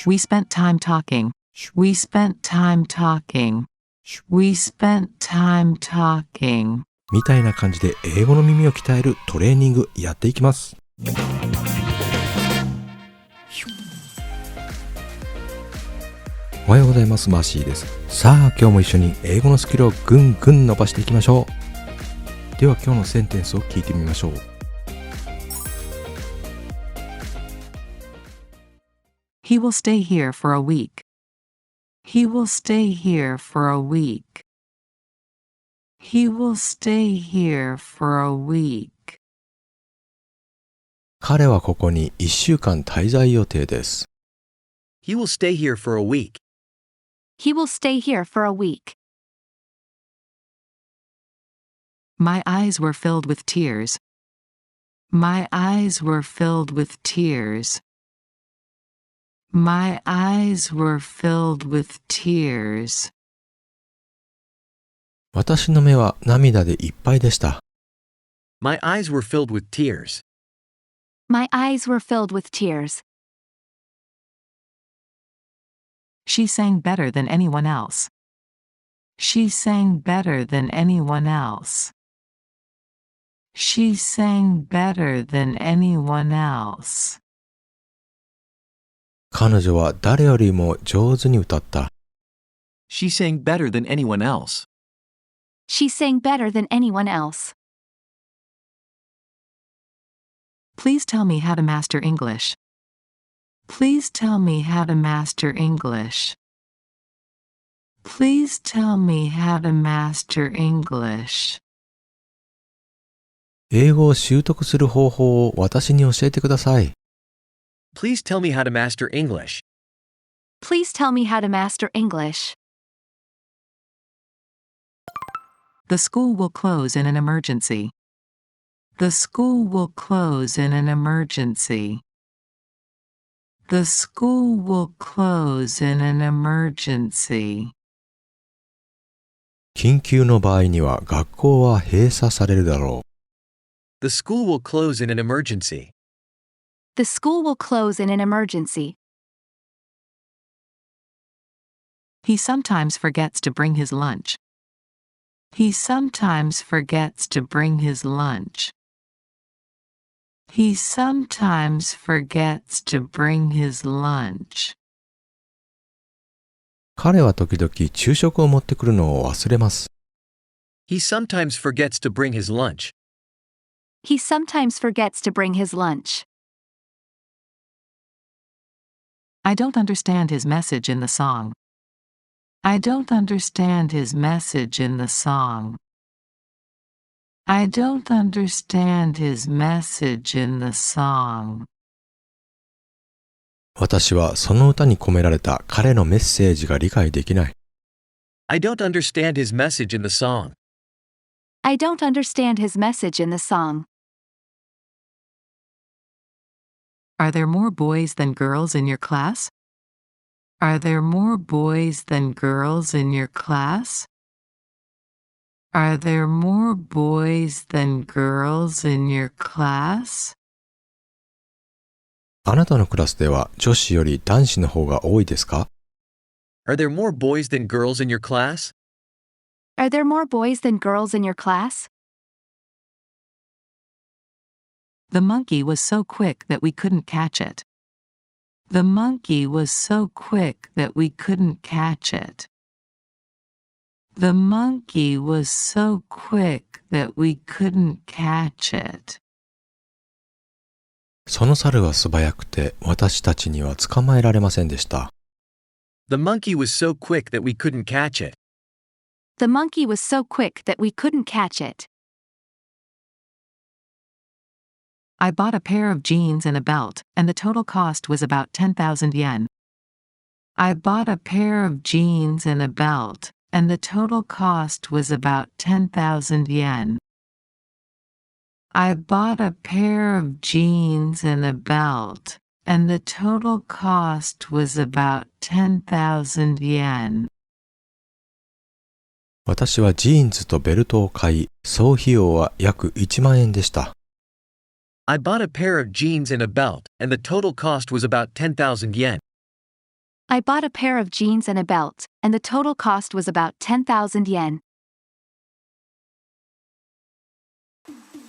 We spent time talking. We spent time talking. We spent time talking. みたいな感じで英語の耳を鍛えるトレーニングやっていきます。おはようございます。マーシーです。さあ今日も一緒に英語のスキルをぐんぐん伸ばしていきましょう。では今日のセンテンスを聞いてみましょう。He will stay here for a week. He will stay here for a week. He will stay here for a week. 彼はここに1週間滞在予定です。He will stay here for a week. He will stay here for a week. My eyes were filled with tears. My eyes were filled with tears. My eyes were filled with tears. 私の目は涙でいっぱいでした。My eyes were filled with tears. My eyes were filled with tears. She sang better than anyone else. She sang better than anyone else. She sang better than anyone else. 彼女は誰よりも上手に歌った。She sang better than anyone else. She sang better than anyone else. Please tell me how to master English. Please tell me how to master English. Please tell me how to master English. 英語を習得する方法を私に教えてください。Please tell me how to master English. Please tell me how to master English. The school will close in an emergency. The school will close in an emergency. The school will close in an emergency. 緊急の場合には学校は閉鎖されるだろう。 The school will close in an emergency. The school will close in an emergency. He sometimes forgets to bring his lunch. He sometimes forgets to bring his lunch. He sometimes forgets to bring his lunch. 彼は時々昼食を持ってくるのを忘れます。He sometimes forgets to bring his lunch. He sometimes forgets to bring his lunch. I don't understand his message in the song. I don't understand his message in the song. I don't understand his message in the song. 私はその歌に込められた彼のメッセージが理解できない。I don't understand his message in the song. I don't understand his message in the song. Are there more boys than girls in your class? Are there more boys than girls in your class? Are there more boys than girls in your class? あなたのクラスでは女子より男子の方が多いですか？ Are there more boys than girls in your class? Are there more boys than girls in your class? The monkey was so quick that we couldn't catch it. The monkey was so quick that we couldn't catch it. The monkey was so quick that we couldn't catch it. その猿は素早くて私たちには捕まえられませんでした。The monkey was so quick that we couldn't catch it. The monkey was so quick that we couldn't catch it. I bought a pair of jeans and a belt, and the total cost was about 10,000 yen. I bought a pair of jeans and a belt, and the total cost was about 10,000 yen. I bought a pair of jeans and a belt, and the total cost was about 10,000 yen. 私はジーンズとベルトを買い、総費用は約1万円でした。I bought a pair of jeans and a belt, and the total cost was about 10,000 yen. I bought a pair of jeans and a belt, and the total cost was about 10,000 yen.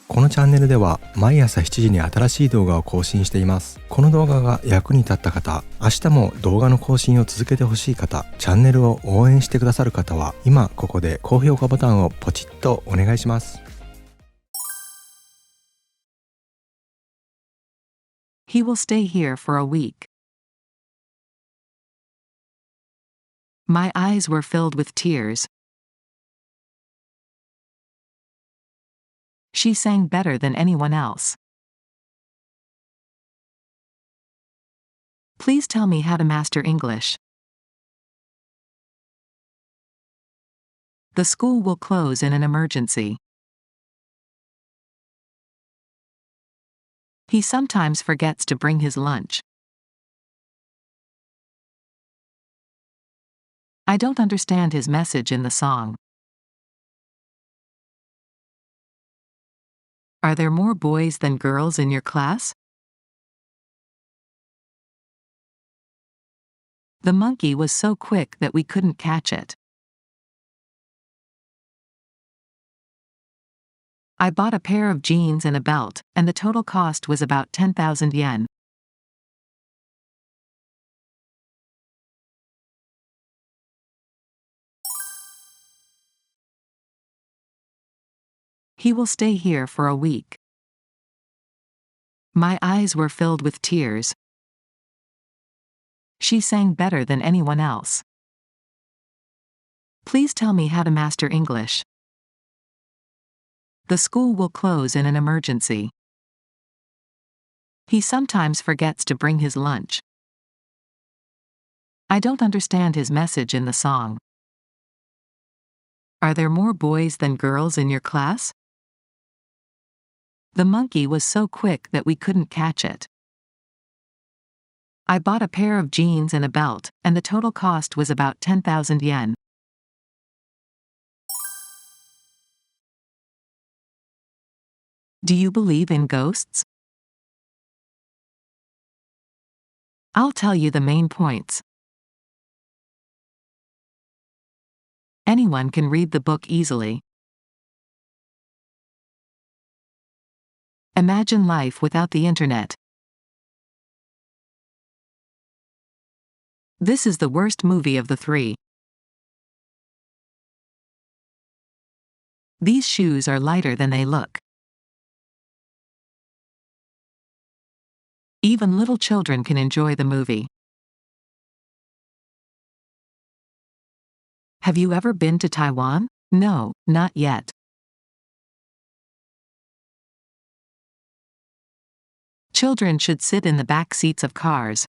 このチャンネルでは毎朝7時に新しい動画を更新しています。この動画が役に立った方、明日も動画の更新を続けてほしい方、チャンネルを応援してくださる方は、今ここで高評価ボタンをポチッとお願いします。He will stay here for a week. My eyes were filled with tears. She sang better than anyone else. Please tell me how to master English. The school will close in an emergency. He sometimes forgets to bring his lunch. I don't understand his message in the song. Are there more boys than girls in your class? The monkey was so quick that we couldn't catch it. I bought a pair of jeans and a belt, and the total cost was about 10,000 yen. He will stay here for a week. My eyes were filled with tears. She sang better than anyone else. Please tell me how to master English. The school will close in an emergency. He sometimes forgets to bring his lunch. I don't understand his message in the song. Are there more boys than girls in your class? The monkey was so quick that we couldn't catch it. I bought a pair of jeans and a belt, and the total cost was about 10,000 yen. Do you believe in ghosts? I'll tell you the main points. Anyone can read the book easily. Imagine life without the internet. This is the worst movie of the three. These shoes are lighter than they look. Even little children can enjoy the movie. Have you ever been to Taiwan? No, not yet. Children should sit in the back seats of cars.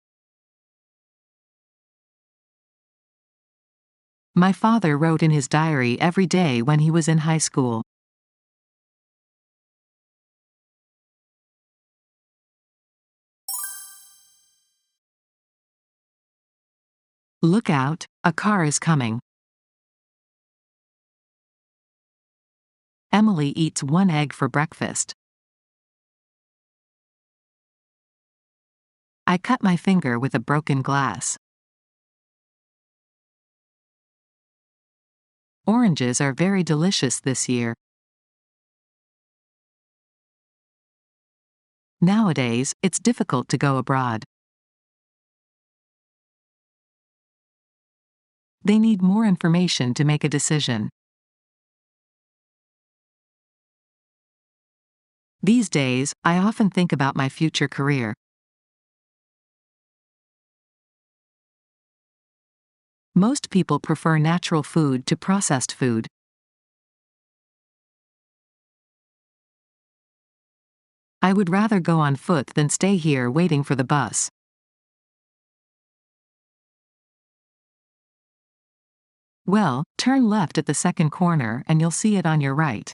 My father wrote in his diary every day when he was in high school. Look out, a car is coming. Emily eats one egg for breakfast. I cut my finger with a broken glass. Oranges are very delicious this year. Nowadays, it's difficult to go abroad. They need more information to make a decision. These days, I often think about my future career. Most people prefer natural food to processed food. I would rather go on foot than stay here waiting for the bus. Well, turn left at the second corner and you'll see it on your right.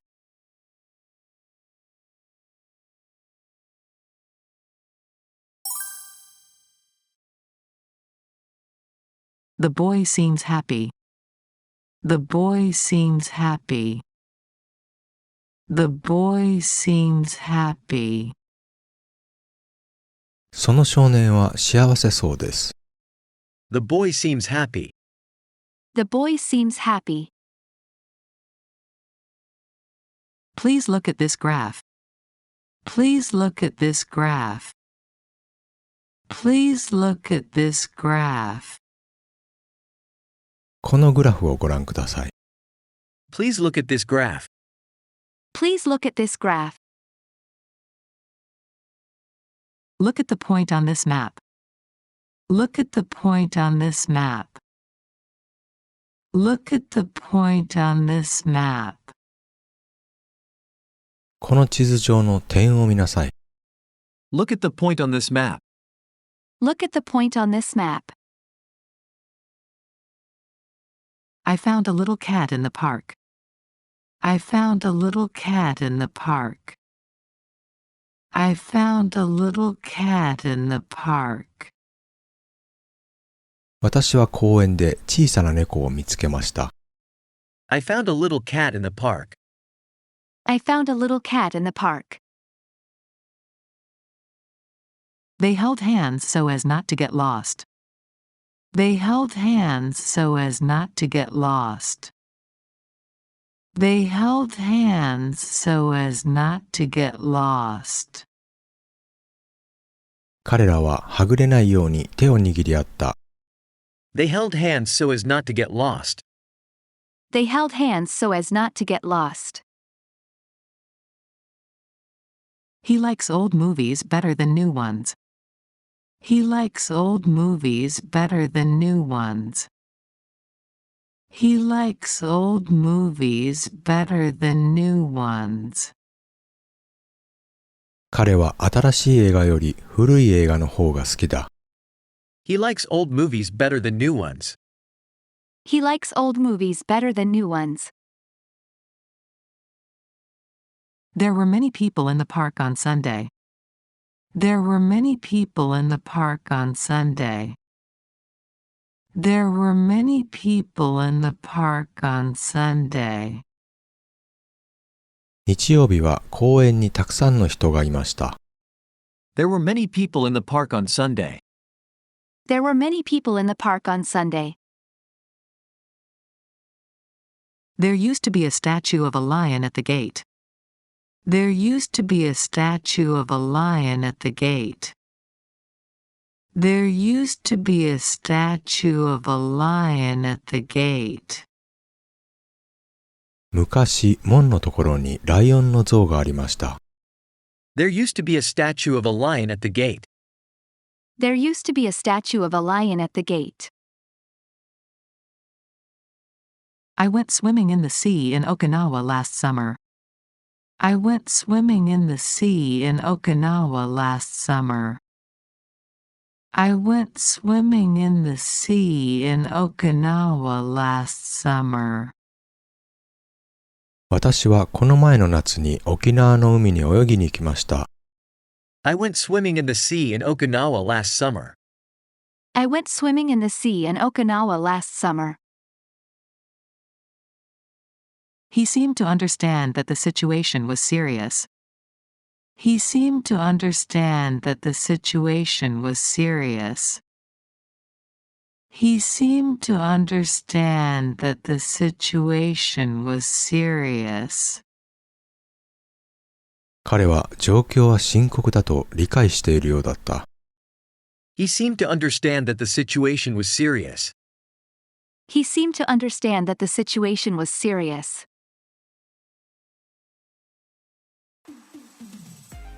The boy seems happy. The boy seems happy. The boy seems happy. その少年は幸せそうです。The boy seems happy. The boy seems happy. Please look at this graph. Please look at this graph. Please look at this graph. このグラフをご覧ください。Please look at this graph. Please look at this graph. Look at the point on this map. Look at the point on this map. Look at the point on this map. この地図上の点を見なさい。Look at the point on this map. Look at the point on this map. I found a little cat in the park. I found a little cat in the park. I found a little cat in the park. 私は公園で小さな猫を見つけました。I found a little cat in the park. I found a little cat in the park. They held hands so as not to get lost. They held hands so as not to get lost. They held hands so as not to get lost. 彼らははぐれないように手を握り合った。They held hands so as not to get lost. They held hands so as not to get lost. He likes old movies better than new ones. He likes old movies better than new ones. He likes old movies better than new ones. 彼は新しい映画より古い映画の方が好きだ。He likes old movies better than new ones. He likes old movies better than new ones. There were many people in the park on Sunday. There were many people in the park on Sunday. There were many people in the park on Sunday. 日曜日は公園にたくさんの人がいました。There were many people in the park on Sunday. There were many people in the park on Sunday. There used to be a statue of a lion at the gate. There used to be a statue of a lion at the gate. There used to be a statue of a lion at the gate. 昔、門のところにライオンの像がありました。There used to be a statue of a lion at the gate. There used to be a statue of a lion at the gate. I went swimming in the sea in Okinawa last summer. I went swimming in the sea in Okinawa last summer. I went swimming in the sea in Okinawa last summer. 私はこの前の夏に沖縄の海に泳ぎに行きました。I went swimming in the sea in Okinawa last summer. I went swimming in the sea in Okinawa last summer. He seemed to understand that the situation was serious. He seemed to understand that the situation was serious. He seemed to understand that the situation was serious. 彼は状況は深刻だと理解しているようだった。He seemed to understand that the situation was serious. He seemed to understand that the situation was serious.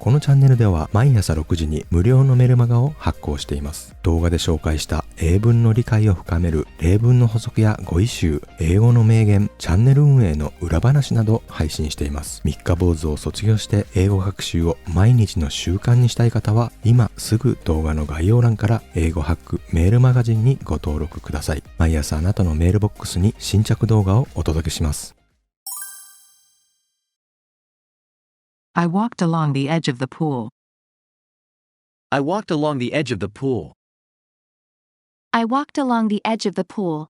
このチャンネルでは毎朝6時に無料のメルマガを発行しています。動画で紹介した英文の理解を深める例文の補足や語彙集、英語の名言、チャンネル運営の裏話など配信しています。三日坊主を卒業して英語学習を毎日の習慣にしたい方は今すぐ動画の概要欄から英語ハックメールマガジンにご登録ください。毎朝あなたのメールボックスに新着動画をお届けします。I walked along the edge of the pool. I walked along the edge of the pool. I walked along the edge of the pool.